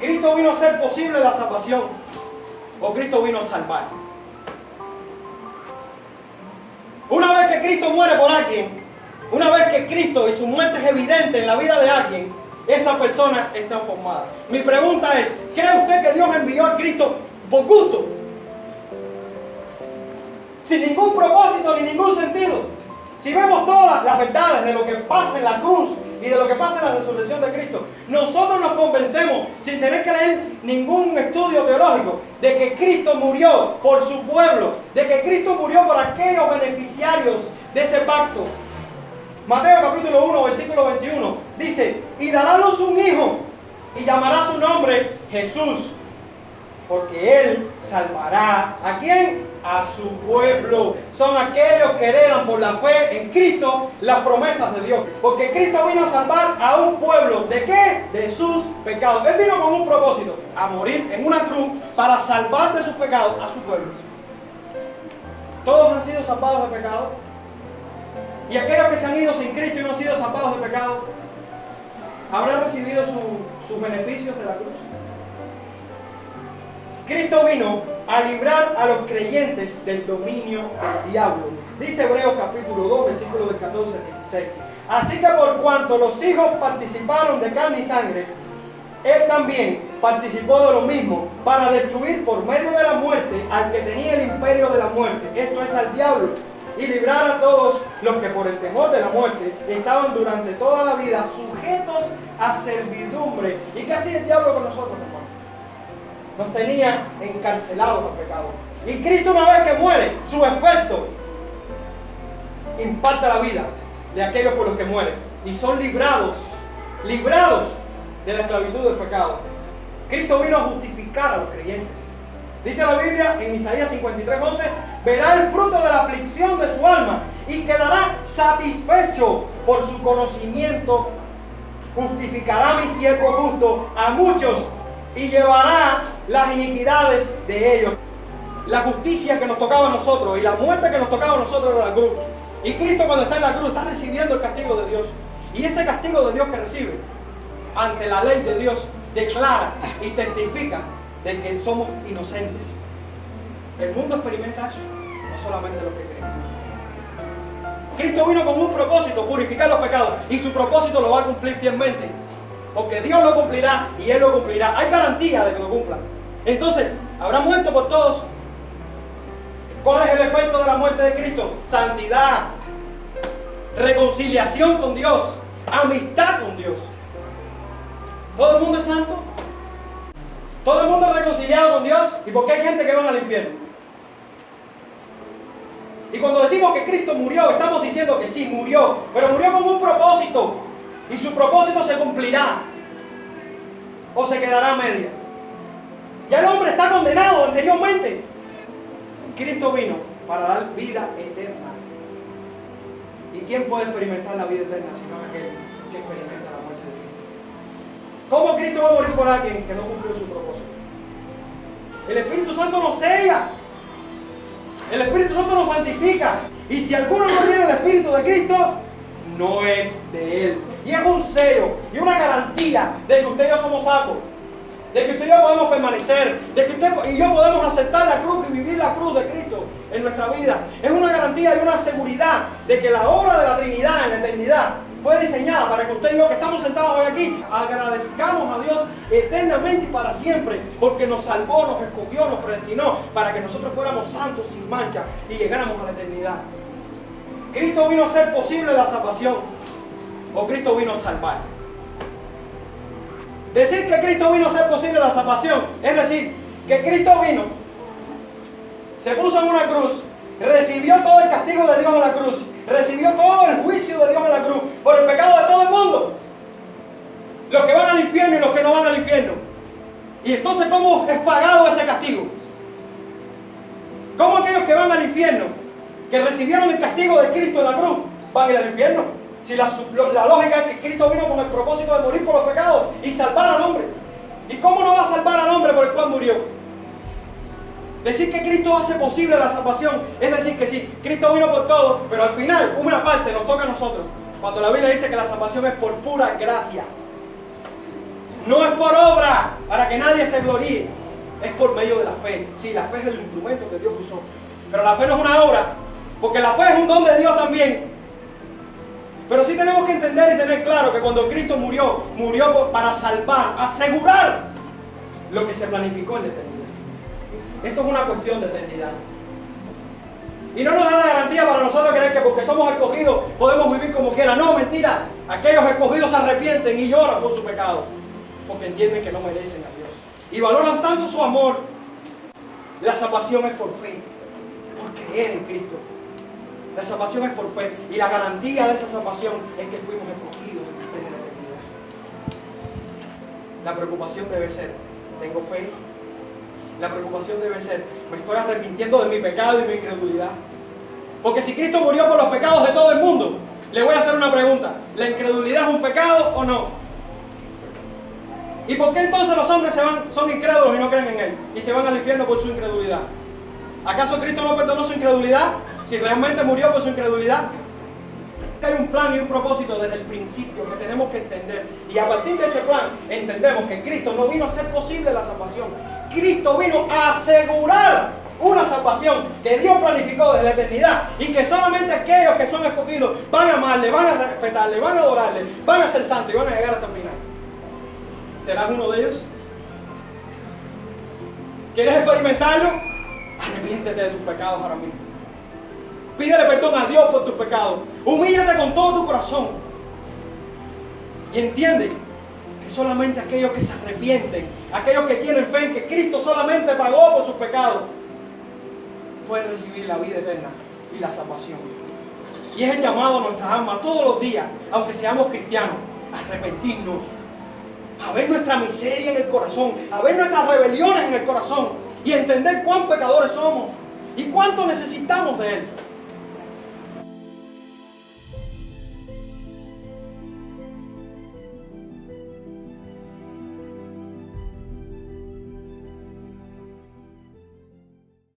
¿Cristo vino a hacer posible la salvación o Cristo vino a salvar? Una vez que Cristo muere por alguien, una vez que Cristo y su muerte es evidente en la vida de alguien, esa persona es transformada. Mi pregunta es, ¿cree usted que Dios envió a Cristo por gusto? Sin ningún propósito ni ningún sentido. Si vemos todas las verdades de lo que pasa en la cruz y de lo que pasa en la resurrección de Cristo, nosotros nos convencemos, sin tener que leer ningún estudio teológico, de que Cristo murió por su pueblo, de que Cristo murió por aquellos beneficiarios de ese pacto. Mateo capítulo 1, versículo 21, dice, y dará a luz un hijo, y llamará su nombre Jesús, porque Él salvará, ¿a quién? A su pueblo. Son aquellos que heredan por la fe en Cristo las promesas de Dios. Porque Cristo vino a salvar a un pueblo. ¿De qué? De sus pecados. Él vino con un propósito, a morir en una cruz para salvar de sus pecados a su pueblo. ¿Todos han sido salvados de pecado? ¿Y aquellos que se han ido sin Cristo y no han sido salvados de pecado, habrán recibido sus beneficios de la cruz? Cristo vino a librar a los creyentes del dominio del diablo. Dice Hebreos capítulo 2, versículos del 14 al 16. Así que por cuanto los hijos participaron de carne y sangre, Él también participó de lo mismo, para destruir por medio de la muerte al que tenía el imperio de la muerte, esto es al diablo, y librar a todos los que por el temor de la muerte estaban durante toda la vida sujetos a servidumbre. ¿Y qué hacía el diablo con nosotros, hermano? Nos tenía encarcelados al pecado. Y Cristo, una vez que muere, su efecto impacta la vida de aquellos por los que mueren. Y son librados de la esclavitud del pecado. Cristo vino a justificar a los creyentes. Dice la Biblia en Isaías 53:11, verá el fruto de la aflicción de su alma y quedará satisfecho por su conocimiento. Justificará mi siervo justo a muchos y llevará las iniquidades de ellos. La justicia que nos tocaba a nosotros y la muerte que nos tocaba a nosotros era la cruz. Y Cristo, cuando está en la cruz, está recibiendo el castigo de Dios. Y ese castigo de Dios que recibe, ante la ley de Dios, declara y testifica de que somos inocentes. El mundo experimenta eso, no solamente los que creen. Cristo vino con un propósito, purificar los pecados, y su propósito lo va a cumplir fielmente. Porque Dios lo cumplirá y Él lo cumplirá. Hay garantía de que lo cumpla. Entonces, ¿habrá muerto por todos? ¿Cuál es el efecto de la muerte de Cristo? Santidad, reconciliación con Dios, amistad con Dios. ¿Todo el mundo es santo? ¿Todo el mundo es reconciliado con Dios? ¿Y por qué hay gente que va al infierno? Y cuando decimos que Cristo murió, estamos diciendo que sí, murió, pero murió con un propósito. Y su propósito se cumplirá o se quedará a media. Ya el hombre está condenado anteriormente. Cristo vino para dar vida eterna. ¿Y quién puede experimentar la vida eterna sino aquel que experimenta la muerte de Cristo? ¿Cómo Cristo va a morir por alguien que no cumplió su propósito? El Espíritu Santo nos sella. El Espíritu Santo nos santifica. Y si alguno no tiene el Espíritu de Cristo, no es de Él. Y es un sello y una garantía de que usted y yo somos salvos, de que usted y yo podemos permanecer, de que usted y yo podemos aceptar la cruz y vivir la cruz de Cristo en nuestra vida. Es una garantía y una seguridad de que la obra de la Trinidad en la eternidad fue diseñada para que usted y yo, que estamos sentados hoy aquí, agradezcamos a Dios eternamente y para siempre, porque nos salvó, nos escogió, nos predestinó para que nosotros fuéramos santos sin mancha y llegáramos a la eternidad. Cristo vino a hacer posible la salvación, o Cristo vino a salvar. Decir que Cristo vino a hacer posible la salvación es decir, que Cristo vino, se puso en una cruz, recibió todo el castigo de Dios en la cruz, recibió todo el juicio de Dios en la cruz por el pecado de todo el mundo, los que van al infierno y los que no van al infierno. Y entonces, ¿cómo es pagado ese castigo? ¿Cómo aquellos que van al infierno, que recibieron el castigo de Cristo en la cruz, van a ir al infierno? Si la lógica es que Cristo vino con el propósito de morir por los pecados y salvar al hombre. ¿Y cómo no va a salvar al hombre por el cual murió? Decir que Cristo hace posible la salvación es decir que sí, Cristo vino por todo, pero al final una parte nos toca a nosotros. Cuando la Biblia dice que la salvación es por pura gracia. No es por obra, para que que nadie se gloríe, es por medio de la fe. Sí, la fe es el instrumento que Dios usó, pero la fe no es una obra, porque la fe es un don de Dios también. Pero sí tenemos que entender y tener claro que cuando Cristo murió, para salvar, asegurar lo que se planificó en la eternidad. Esto es una cuestión de eternidad. Y no nos da la garantía para nosotros creer que porque somos escogidos podemos vivir como quiera. No, mentira. Aquellos escogidos se arrepienten y lloran por su pecado, porque entienden que no merecen a Dios. Y valoran tanto su amor. La salvación es por fe, por creer en Cristo. La salvación es por fe. Y la garantía de esa salvación es que fuimos escogidos desde la eternidad. La preocupación debe ser, ¿tengo fe? La preocupación debe ser, ¿me estoy arrepintiendo de mi pecado y mi incredulidad? Porque si Cristo murió por los pecados de todo el mundo, le voy a hacer una pregunta. ¿La incredulidad es un pecado o no? ¿Y por qué entonces los hombres son incrédulos y no creen en Él? Y se van al infierno por su incredulidad. ¿Acaso Cristo no perdonó su incredulidad? Si realmente murió por su incredulidad. Hay un plan y un propósito desde el principio que tenemos que entender. Y a partir de ese plan entendemos que Cristo no vino a hacer posible la salvación. Cristo vino a asegurar una salvación que Dios planificó desde la eternidad. Y que solamente aquellos que son escogidos van a amarle, van a respetarle, van a adorarle, van a ser santos y van a llegar hasta el final. ¿Serás uno de ellos? ¿Quieres experimentarlo? Arrepiéntete de tus pecados ahora mismo. Pídele perdón a Dios por tus pecados. Humíllate con todo tu corazón. Y entiende que solamente aquellos que se arrepienten, aquellos que tienen fe en que Cristo solamente pagó por sus pecados, pueden recibir la vida eterna y la salvación. Y es el llamado a nuestras almas todos los días, aunque seamos cristianos, a arrepentirnos, a ver nuestra miseria en el corazón, a ver nuestras rebeliones en el corazón y entender cuán pecadores somos y cuánto necesitamos de Él.